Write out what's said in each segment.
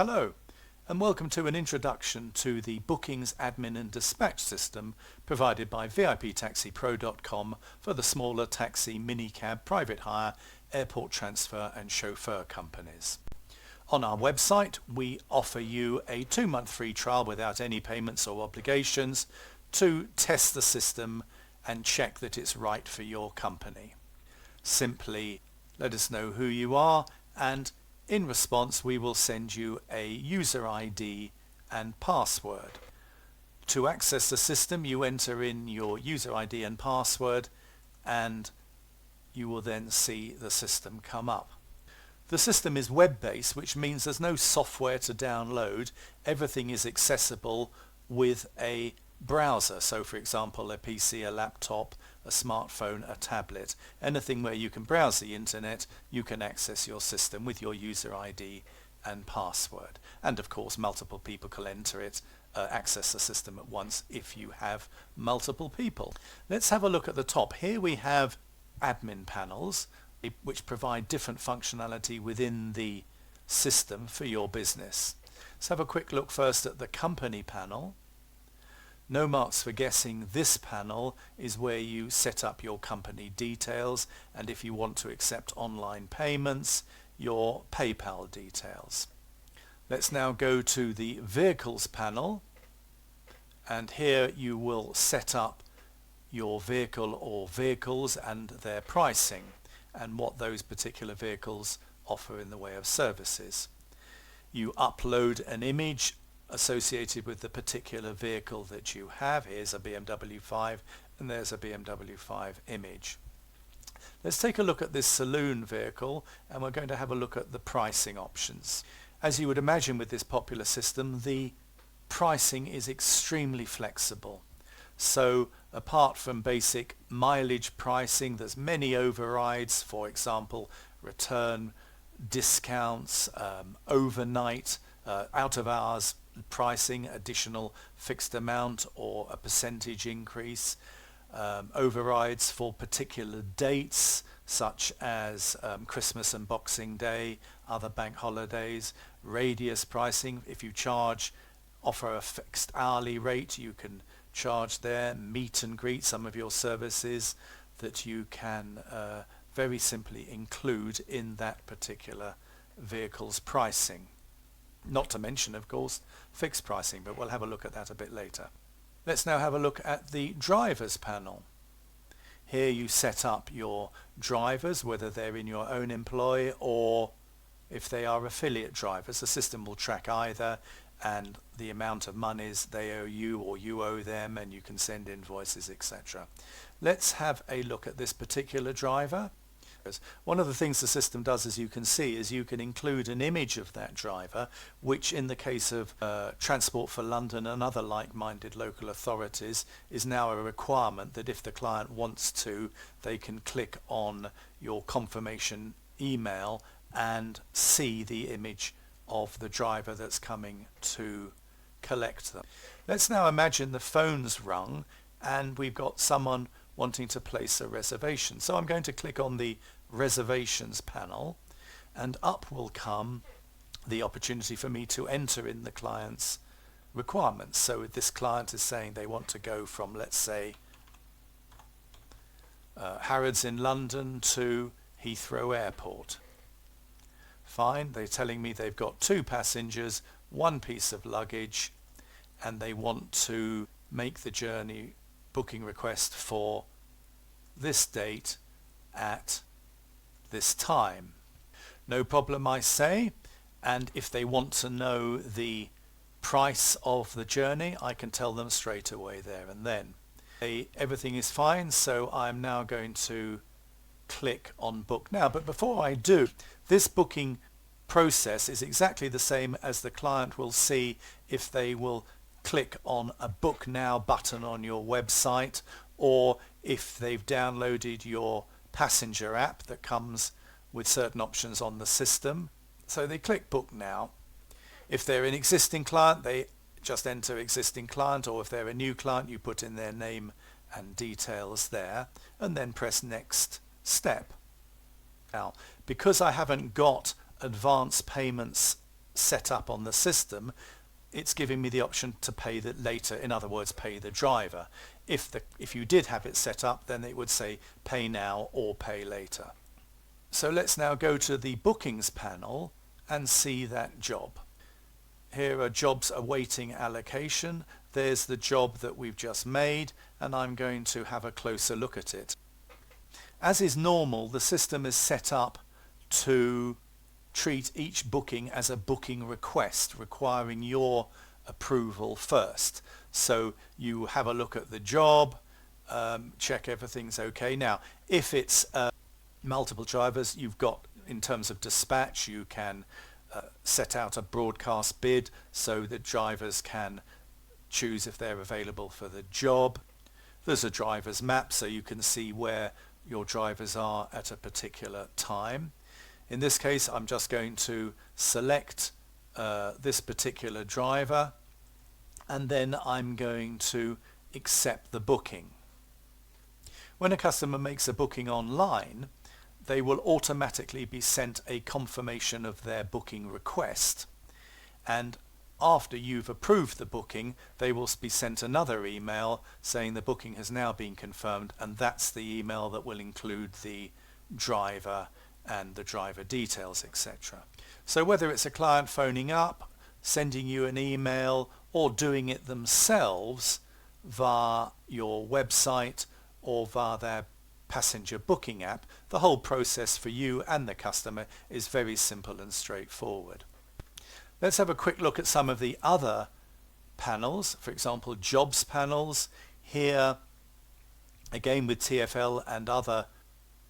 Hello, and welcome to an introduction to the bookings, admin and dispatch system provided by VipTaxiPro.com for the smaller taxi, minicab, private hire, airport transfer and chauffeur companies. On our website, we offer you a 2-month free trial without any payments or obligations to test the system and check that it's right for your company. Simply let us know who you are, and in response we will send you a user ID and password. To access the system, you enter in your user ID and password and you will then see the system come up. The system is web-based, which means there's no software to download. Everything is accessible with a browser. So for example, a PC, a laptop, a smartphone, a tablet, anything where you can browse the internet, you can access your system with your user ID and password. And of course, multiple people can enter it, access the system at once if you have multiple people. Let's have a look at the top. Here we have admin panels which provide different functionality within the system for your business. Let's have a quick look first at the company panel. No marks for guessing, this panel is where you set up your company details, and if you want to accept online payments, your PayPal details. Let's now go to the vehicles panel, and here you will set up your vehicle or vehicles and their pricing and what those particular vehicles offer in the way of services. You upload an image associated with the particular vehicle that you have. Here's a BMW 5 and there's a BMW 5 image. Let's take a look at this saloon vehicle, and we're going to have a look at the pricing options. As you would imagine with this popular system, the pricing is extremely flexible. So apart from basic mileage pricing, there's many overrides, for example return discounts, overnight, out of hours pricing, additional fixed amount or a percentage increase, overrides for particular dates such as Christmas and Boxing Day, other bank holidays, radius pricing. If you offer a fixed hourly rate, you can charge there. Meet and greet, some of your services that you can very simply include in that particular vehicle's pricing. Not to mention, of course, fixed pricing, but we'll have a look at that a bit later. Let's now have a look at the drivers panel. Here you set up your drivers, whether they're in your own employ or if they are affiliate drivers. The system will track either and the amount of monies they owe you or you owe them, and you can send invoices, etc. Let's have a look at this particular driver. One of the things the system does, as you can see, is you can include an image of that driver, which in the case of Transport for London and other like-minded local authorities is now a requirement that if the client wants to, they can click on your confirmation email and see the image of the driver that's coming to collect them. Let's now imagine the phone's rung and we've got someone wanting to place a reservation. So I'm going to click on the reservations panel, and up will come the opportunity for me to enter in the client's requirements. So this client is saying they want to go from, let's say, Harrods in London to Heathrow Airport. Fine, they're telling me they've got 2 passengers, 1 piece of luggage, and they want to make the journey booking request for this date at this time. No problem, I say, and if they want to know the price of the journey, I can tell them straight away there and then. Everything is fine, so I'm now going to click on book now. But before I do, this booking process is exactly the same as the client will see if they will click on a book now button on your website, or if they've downloaded your passenger app that comes with certain options on the system. So they click book now. If they're an existing client, they just enter existing client, or if they're a new client, you put in their name and details there and then press next step. Now, because I haven't got advance payments set up on the system, it's giving me the option to pay that later, in other words, pay the driver. If you did have it set up, then it would say pay now or pay later. So let's now go to the bookings panel and see that job. Here are jobs awaiting allocation. There's the job that we've just made, and I'm going to have a closer look at it. As is normal, the system is set up to treat each booking as a booking request, requiring your approval first. So you have a look at the job, check everything's okay. Now, if it's multiple drivers, you've got, in terms of dispatch, you can set out a broadcast bid so that drivers can choose if they're available for the job. There's a driver's map so you can see where your drivers are at a particular time. In this case, I'm just going to select this particular driver, and then I'm going to accept the booking. When a customer makes a booking online, they will automatically be sent a confirmation of their booking request, and after you've approved the booking, they will be sent another email saying the booking has now been confirmed, and that's the email that will include the driver and the driver details, etc. So whether it's a client phoning up, sending you an email, or doing it themselves via your website or via their passenger booking app, the whole process for you and the customer is very simple and straightforward. Let's have a quick look at some of the other panels, for example jobs panels. Here again with TfL and other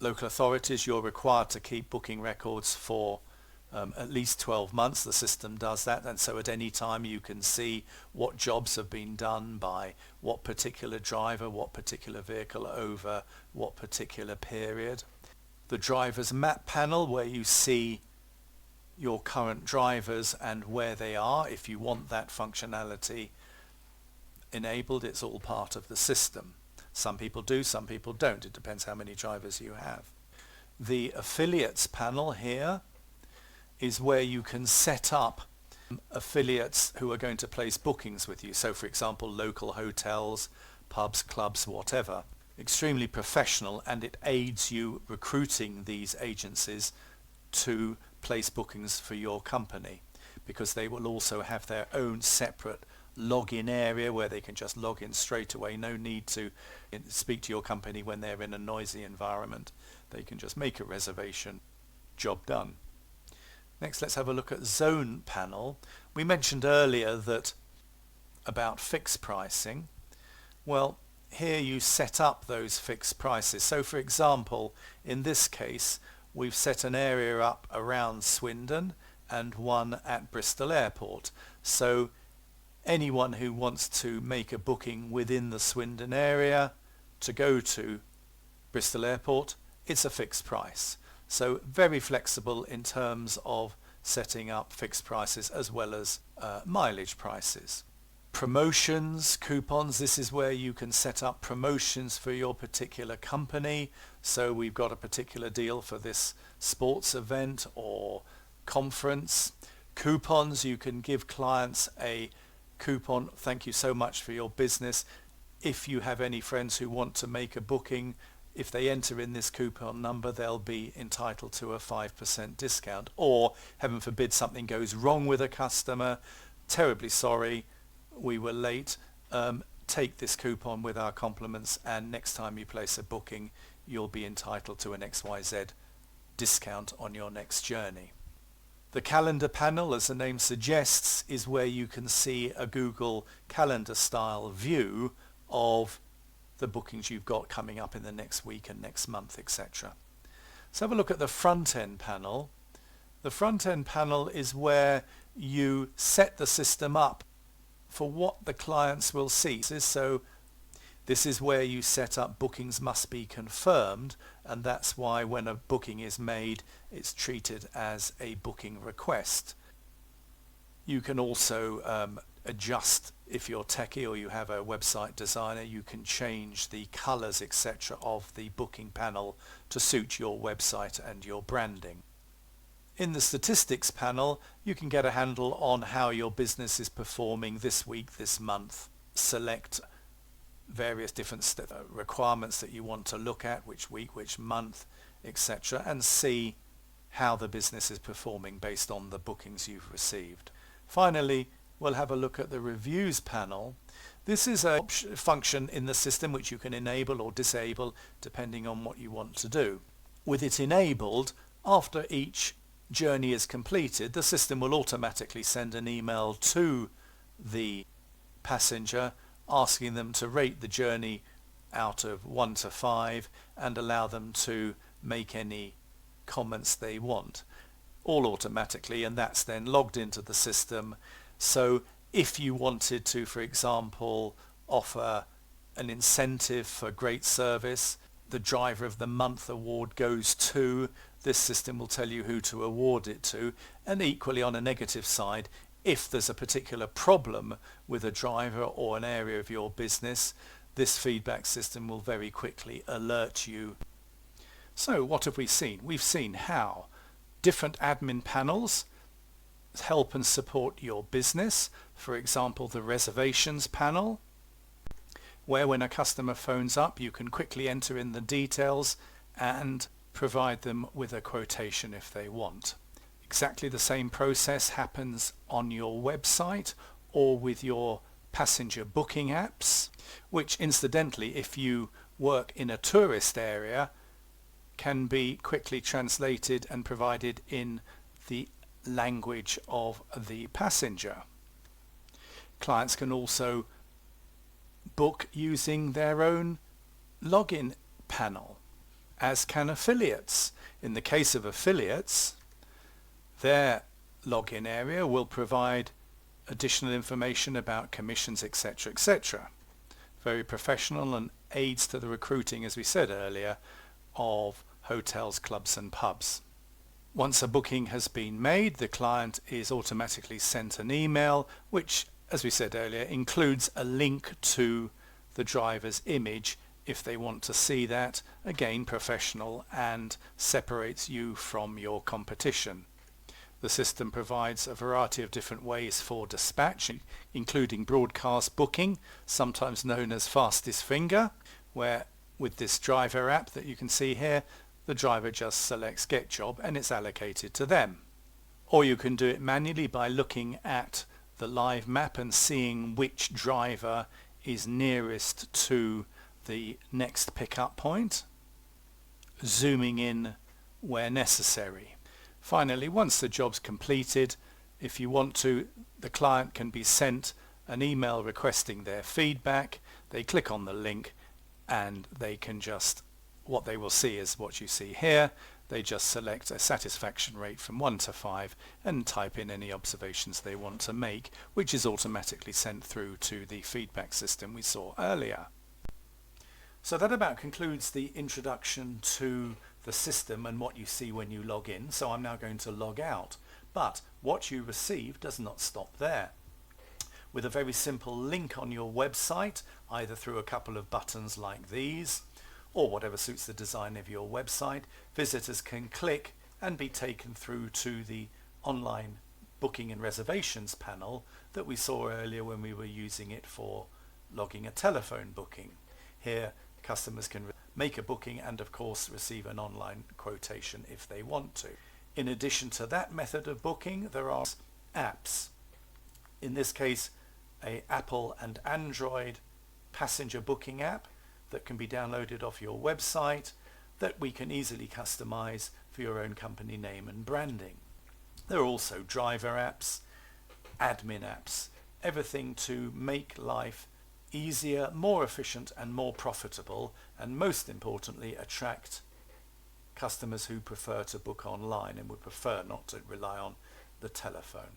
local authorities, you're required to keep booking records for at least 12 months. The system does that, and so at any time you can see what jobs have been done by what particular driver, what particular vehicle over what particular period. The driver's map panel, where you see your current drivers and where they are. If you want that functionality enabled, it's all part of the system. Some people do, some people don't. It depends how many drivers you have. The affiliates panel here is where you can set up affiliates who are going to place bookings with you. So for example, local hotels, pubs, clubs, whatever. Extremely professional, and it aids you recruiting these agencies to place bookings for your company, because they will also have their own separate login area where they can just log in straight away. No need to speak to your company when they're in a noisy environment. They can just make a reservation, job done. Next, let's have a look at zone panel. We mentioned earlier that about fixed pricing. Well, here you set up those fixed prices. So for example, in this case, we've set an area up around Swindon and one at Bristol Airport. So anyone who wants to make a booking within the Swindon area to go to Bristol Airport, it's a fixed price. So very flexible in terms of setting up fixed prices as well as mileage prices. Promotions, coupons, this is where you can set up promotions for your particular company. So we've got a particular deal for this sports event or conference. Coupons, you can give clients a coupon, thank you so much for your business. If you have any friends who want to make a booking, if they enter in this coupon number, they'll be entitled to a 5% discount. Or, heaven forbid, something goes wrong with a customer, terribly sorry, we were late, take this coupon with our compliments, and next time you place a booking you'll be entitled to an XYZ discount on your next journey. The calendar panel, as the name suggests, is where you can see a Google Calendar style view of the bookings you've got coming up in the next week and next month, etc. Let's have a look at the front end panel. The front end panel is where you set the system up for what the clients will see. So this is where you set up bookings must be confirmed, and that's why when a booking is made it's treated as a booking request. You can also adjust, if you're techie or you have a website designer, you can change the colors, etc. of the booking panel to suit your website and your branding. In the statistics panel, you can get a handle on how your business is performing this week, this month. Select various different requirements that you want to look at, which week, which month, etc., and see how the business is performing based on the bookings you've received. Finally, we'll have a look at the reviews panel. This is a function in the system which you can enable or disable depending on what you want to do. With it enabled, after each journey is completed, the system will automatically send an email to the passenger asking them to rate the journey out of 1 to 5 and allow them to make any comments they want, all automatically, and that's then logged into the system. So if you wanted to, for example, offer an incentive for great service, the Driver of the Month award goes to, this system will tell you who to award it to. And equally, on a negative side, if there's a particular problem with a driver or an area of your business, this feedback system will very quickly alert you. So what have we seen? We've seen how different admin panels help and support your business. For example, the reservations panel, where when a customer phones up, you can quickly enter in the details and provide them with a quotation if they want. Exactly the same process happens on your website or with your passenger booking apps, which incidentally, if you work in a tourist area, can be quickly translated and provided in the language of the passenger. Clients can also book using their own login panel, as can affiliates. In the case of affiliates, their login area will provide additional information about commissions, etc., etc. Very professional and aids to the recruiting, as we said earlier, of hotels, clubs and pubs. Once a booking has been made, the client is automatically sent an email which, as we said earlier, includes a link to the driver's image if they want to see that. Again, professional, and separates you from your competition. The system provides a variety of different ways for dispatch, including broadcast booking, sometimes known as fastest finger, where with this driver app that you can see here, the driver just selects get job and it's allocated to them. Or you can do it manually by looking at the live map and seeing which driver is nearest to the next pickup point, zooming in where necessary. Finally, once the job's completed, if you want to, the client can be sent an email requesting their feedback. They click on the link and they can just, what they will see is what you see here. They just select a satisfaction rate from 1 to 5 and type in any observations they want to make, which is automatically sent through to the feedback system we saw earlier. So that about concludes the introduction to the system and what you see when you log in. So I'm now going to log out. But what you receive does not stop there. With a very simple link on your website, either through a couple of buttons like these, or whatever suits the design of your website, visitors can click and be taken through to the online booking and reservations panel that we saw earlier when we were using it for logging a telephone booking. Here, customers can make a booking and of course receive an online quotation if they want to. In addition to that method of booking, there are apps. In this case, a Apple and Android passenger booking app that can be downloaded off your website that we can easily customize for your own company name and branding. There are also driver apps, admin apps, everything to make life easier, more efficient and more profitable, and most importantly attract customers who prefer to book online and would prefer not to rely on the telephone.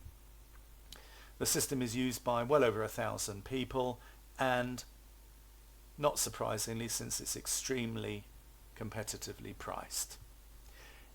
The system is used by well over 1,000 people, and not surprisingly, since it's extremely competitively priced.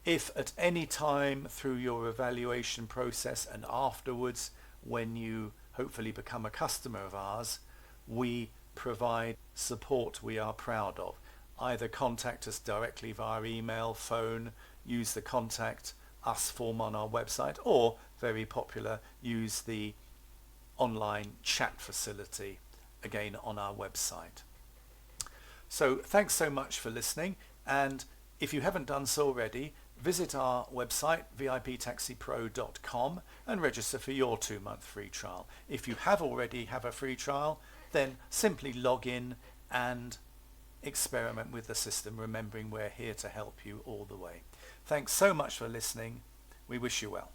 If at any time through your evaluation process and afterwards, when you hopefully become a customer of ours, we provide support we are proud of. Either contact us directly via email, phone, use the contact us form on our website, or very popular, use the online chat facility again on our website. So thanks so much for listening, and if you haven't done so already, visit our website VipTaxiPro.com and register for your 2-month free trial. If you already have a free trial, then simply log in and experiment with the system, remembering we're here to help you all the way. Thanks so much for listening. We wish you well.